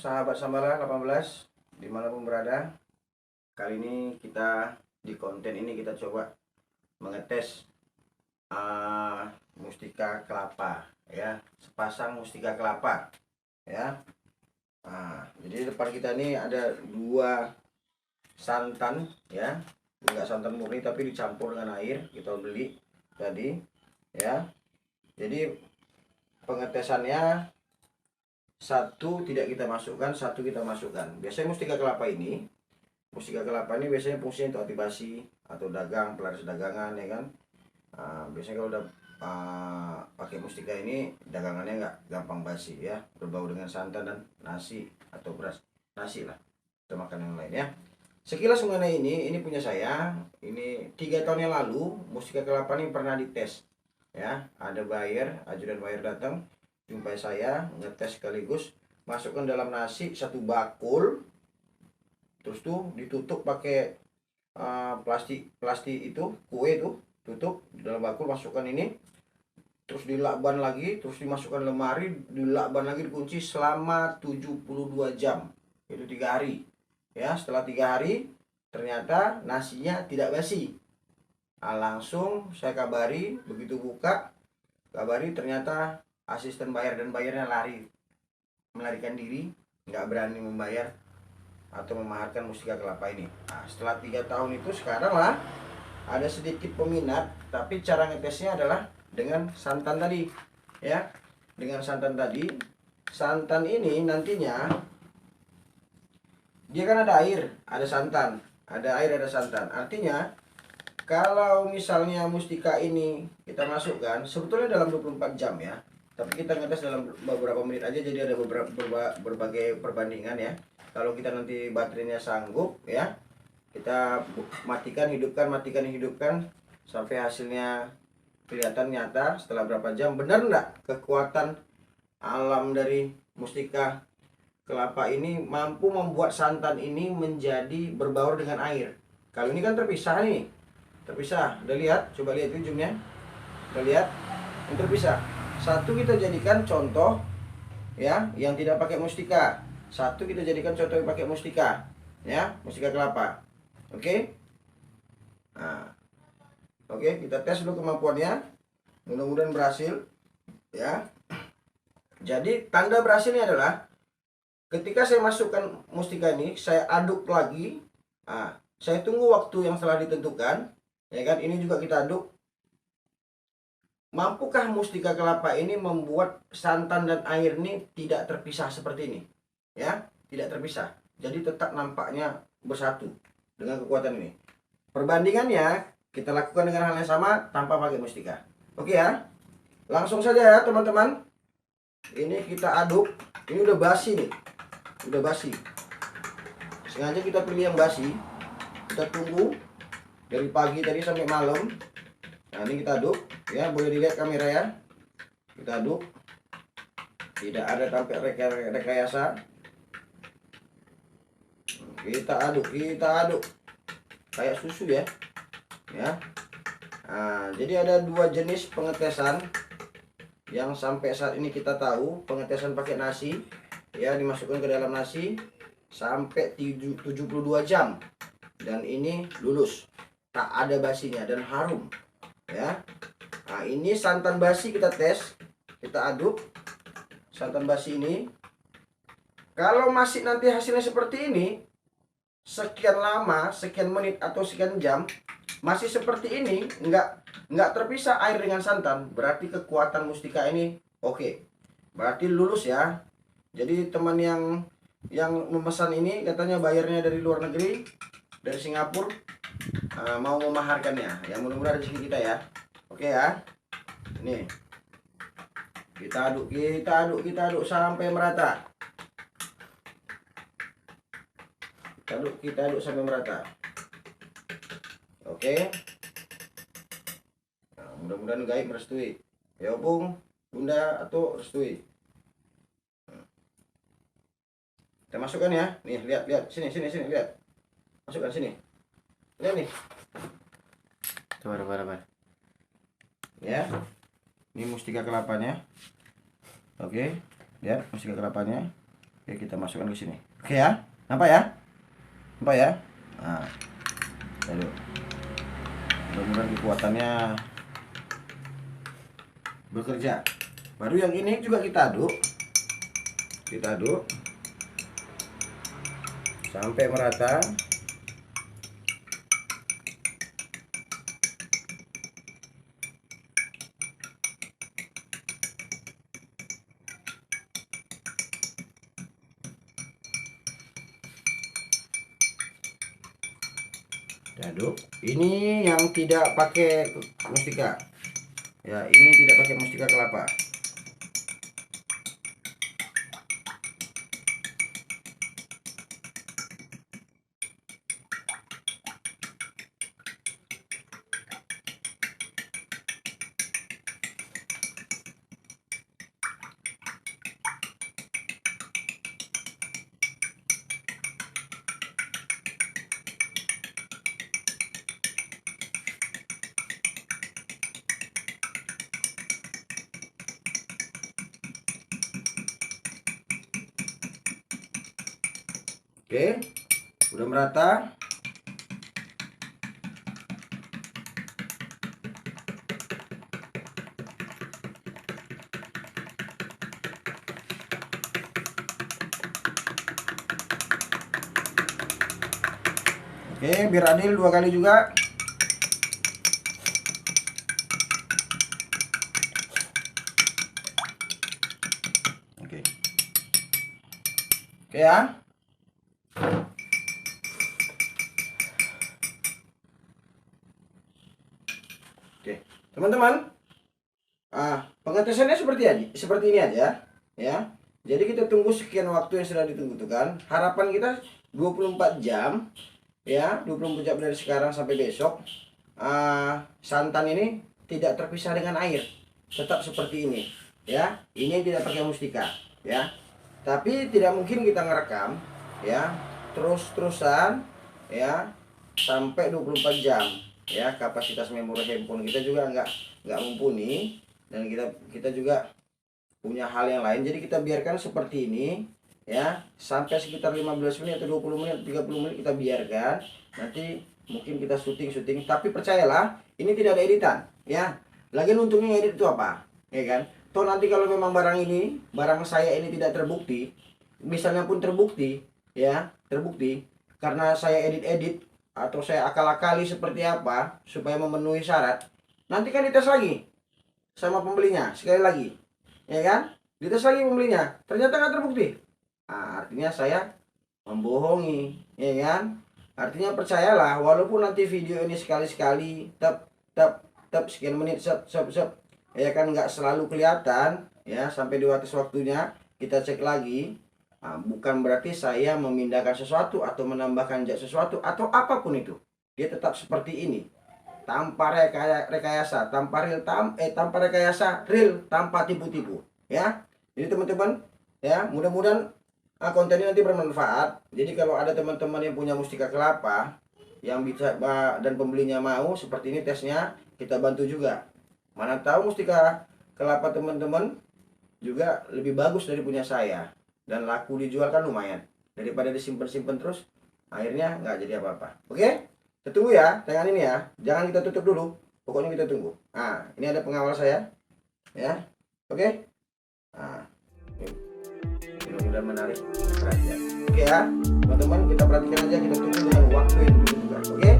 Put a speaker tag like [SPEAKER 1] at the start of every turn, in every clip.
[SPEAKER 1] sahabat Sambala 18 dimanapun berada. Kali ini kita di konten ini kita coba mengetes mustika kelapa ya, sepasang mustika kelapa ya. Jadi depan kita ini ada dua santan ya, enggak santan murni tapi dicampur dengan air, kita beli tadi ya. Jadi pengetesannya satu tidak kita masukkan, satu kita masukkan. Biasanya mustika kelapa ini biasanya fungsinya untuk antibasi atau dagang, pelaris dagangan ya kan. Biasanya kalau udah pakai mustika ini dagangannya nggak gampang basi ya, berbau dengan santan dan nasi atau beras nasi lah atau makan yang lain ya. Sekilas mengenai ini punya saya. Ini 3 tahun yang lalu mustika kelapa ini pernah dites ya. Ada ajudan buyer datang jumpai saya, ngetes sekaligus, masukkan dalam nasi 1 bakul, terus tuh ditutup pakai plastik itu, kue itu tutup di dalam bakul, masukkan ini, terus dilakban lagi, terus dimasukkan lemari, dilakban lagi, dikunci selama 72 jam, itu 3 hari ya. Setelah 3 hari ternyata nasinya tidak basi. Langsung saya kabari, begitu buka kabari ternyata asisten bayar dan bayarnya melarikan diri, nggak berani membayar atau memaharkan mustika kelapa ini. Setelah 3 tahun itu sekarang lah ada sedikit peminat, tapi cara ngetesnya adalah dengan santan tadi ya. Dengan santan tadi, santan ini nantinya dia kan ada air, ada santan, ada air, ada santan. Artinya kalau misalnya mustika ini kita masukkan sebetulnya dalam 24 jam ya, tapi kita ngetes dalam beberapa menit aja, jadi ada berbagai perbandingan ya. Kalau kita nanti baterainya sanggup ya, kita matikan hidupkan sampai hasilnya kelihatan nyata setelah berapa jam. Benar enggak kekuatan alam dari mustika kelapa ini mampu membuat santan ini menjadi berbaur dengan air. Kalau ini kan terpisah nih, udah lihat, coba lihat ujungnya, udah lihat, ini terpisah. Satu kita jadikan contoh ya, yang tidak pakai mustika. Satu kita jadikan contoh yang pakai mustika ya, mustika kelapa. Oke. Oke, kita tes dulu kemampuannya. Mudah-mudahan berhasil ya. Jadi tanda berhasilnya adalah ketika saya masukkan mustika ini, saya aduk lagi. Saya tunggu waktu yang telah ditentukan ya kan. Ini juga kita aduk. Mampukah mustika kelapa ini membuat santan dan air ini tidak terpisah seperti ini ya, tidak terpisah, jadi tetap nampaknya bersatu dengan kekuatan ini. Perbandingannya kita lakukan dengan hal yang sama tanpa pakai mustika. Oke ya, langsung saja ya teman-teman. Ini kita aduk. Ini udah basi nih, udah basi, sengaja kita pilih yang basi. Kita tunggu dari pagi tadi sampai malam. Nah ini kita aduk ya, boleh dilihat kamera ya. Kita aduk, tidak ada sampai rekayasa. Kita aduk kayak susu ya. Jadi ada 2 jenis pengetesan yang sampai saat ini kita tahu. Pengetesan pakai nasi ya, dimasukkan ke dalam nasi sampai 72 jam, dan ini lulus, tak ada basinya dan harum ya. Ini santan basi kita tes, kita aduk santan basi ini. Kalau masih nanti hasilnya seperti ini, sekian lama, sekian menit atau sekian jam masih seperti ini, nggak terpisah air dengan santan, berarti kekuatan mustika ini oke, berarti lulus ya. Jadi teman yang memesan ini katanya bayarnya dari luar negeri, dari Singapura, mau memaharkannya ya. Mudah-mudahan rezeki kita ya. Oke ya, nih kita aduk sampai merata. Kita aduk sampai merata. Oke. Mudah-mudahan gaib merestui ya, Bung, Bunda, atau restui. Kita masukkan ya. Nih, lihat sini lihat. Masukkan sini. Lihat nih. Coba. Ya. Ini mustika kelapanya. Oke, lihat mustika kelapanya Oke, kita masukkan ke sini. Oke ya, nampak ya? Nampak ya? Nah, aduh. Mudah-mudahan kekuatannya bekerja. Baru yang ini juga kita aduk. Kita aduk sampai merata. Aduk. Ini yang tidak pakai mustika. Ya, ini tidak pakai mustika kelapa. Oke, udah merata. Oke, biar adil 2 kali juga. Oke. Oke ya. Oke, teman-teman, pengetesannya seperti ini aja, ya. Jadi kita tunggu sekian waktu yang sudah ditentukan. Harapan kita 24 jam, ya, 24 jam dari sekarang sampai besok. Santan ini tidak terpisah dengan air, tetap seperti ini, ya. Ini tidak pakai mustika, ya. Tapi tidak mungkin kita ngerekam, ya, terus-terusan, ya, sampai 24 jam. Ya, kapasitas memori handphone kita juga nggak mumpuni, dan kita juga punya hal yang lain. Jadi kita biarkan seperti ini, ya, sampai sekitar 15 menit atau 20 menit, 30 menit kita biarkan. Nanti mungkin kita syuting, tapi percayalah, ini tidak ada editan, ya. Lagian untungnya edit itu apa? Ya kan? Toh nanti kalau memang barang saya ini tidak terbukti, misalnya pun terbukti, ya, terbukti karena saya edit atau saya akal-akali seperti apa supaya memenuhi syarat, nanti kan dites lagi sama pembelinya sekali lagi, ya kan? Dites lagi pembelinya, ternyata nggak terbukti. Artinya saya membohongi, ya kan? Artinya percayalah, walaupun nanti video ini sekali-sekali tap sekian menit ya kan, nggak selalu kelihatan, ya, sampai di batas waktunya kita cek lagi. Bukan berarti saya memindahkan sesuatu atau menambahkan sesuatu atau apapun itu. Dia tetap seperti ini, tanpa rekayasa, tanpa rekayasa real, tanpa tipu-tipu, ya. Jadi teman-teman, ya, mudah-mudahan konten ini nanti bermanfaat. Jadi kalau ada teman-teman yang punya mustika kelapa yang bisa dan pembelinya mau seperti ini tesnya, kita bantu juga. Mana tahu mustika kelapa teman-teman juga lebih bagus dari punya saya, dan laku dijual kan lumayan, daripada disimpan terus akhirnya nggak jadi apa-apa. Oke, kita tunggu ya tayangan ini ya, jangan kita tutup dulu, pokoknya kita tunggu. Ini ada pengawal saya, ya. Oke, mudah-mudahan menarik perhatian. Oke ya teman-teman, kita perhatikan aja, kita tunggu dengan waktu yang juga. Oke.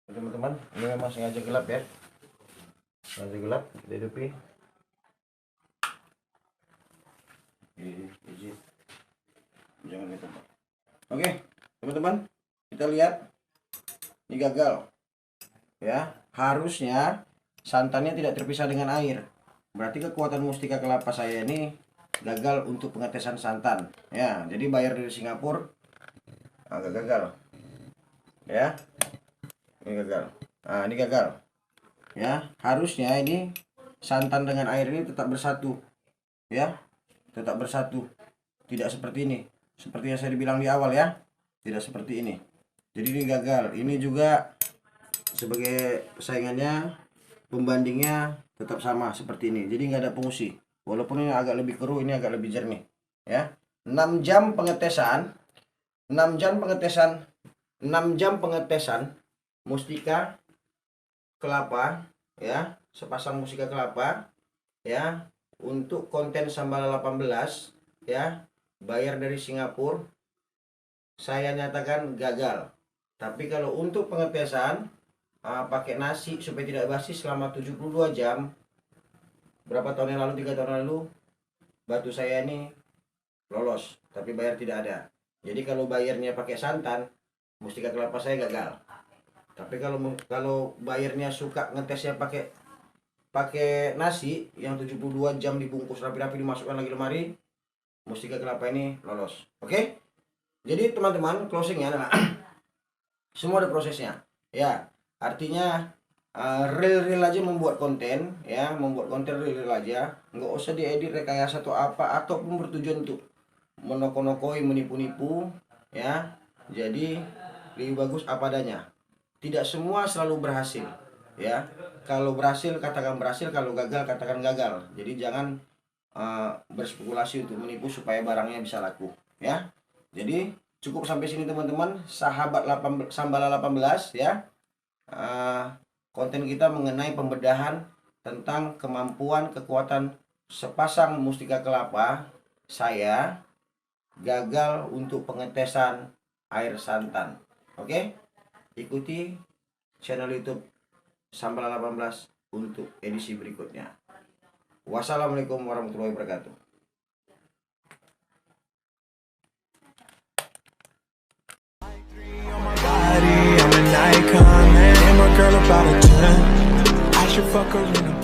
[SPEAKER 1] teman-teman. Ini memang sengaja gelap ya, sengaja gelap, kita hidupi. Jangan itu. Oke teman-teman, kita lihat ini gagal ya. Harusnya santannya tidak terpisah dengan air, berarti kekuatan mustika kelapa saya ini gagal untuk pengetesan santan ya. Jadi bayar dari Singapura agak gagal ya, ini gagal. Nah ini gagal ya. Harusnya ini santan dengan air ini tetap bersatu ya, tetap bersatu, tidak seperti ini, seperti yang saya bilang di awal ya, tidak seperti ini. Jadi ini gagal. Ini juga sebagai saingannya, pembandingnya tetap sama seperti ini, jadi nggak ada fungsi. Walaupun ini agak lebih keruh, ini agak lebih jernih ya. 6 jam pengetesan, 6 jam pengetesan, 6 jam pengetesan mustika kelapa ya, sepasang mustika kelapa ya, untuk konten Sambala 18 ya, bayar dari Singapura, saya nyatakan gagal. Tapi kalau untuk pengetesan pakai nasi supaya tidak basi selama 72 jam, berapa tahun yang lalu, 3 tahun lalu, batu saya ini lolos, tapi bayar tidak ada. Jadi kalau bayarnya pakai santan, mustika kelapa saya gagal. Tapi kalau bayarnya suka ngetesnya pakai nasi yang 72 jam dibungkus rapi-rapi, dimasukkan lagi lemari, mustika kelapa ini lolos. Oke? Jadi teman-teman, closingnya adalah semua ada prosesnya ya. Artinya real aja membuat konten ya, membuat konten real aja, nggak usah diedit rekayasa atau apa, ataupun bertujuan untuk menoko-nokoi, menipu-nipu ya. Jadi lebih bagus apa adanya. Tidak semua selalu berhasil ya. Kalau berhasil katakan berhasil, kalau gagal katakan gagal. Jadi jangan berspekulasi untuk menipu supaya barangnya bisa laku ya. Jadi cukup sampai sini teman-teman, sahabat Sambala 18 ya. Konten kita mengenai pembedahan tentang kemampuan kekuatan sepasang mustika kelapa saya gagal untuk pengetesan air santan. Oke? Ikuti channel YouTube Sambala 18 untuk edisi berikutnya. Wassalamualaikum warahmatullahi wabarakatuh. Icon, man, I'm a girl about a 10. I should fuck her in a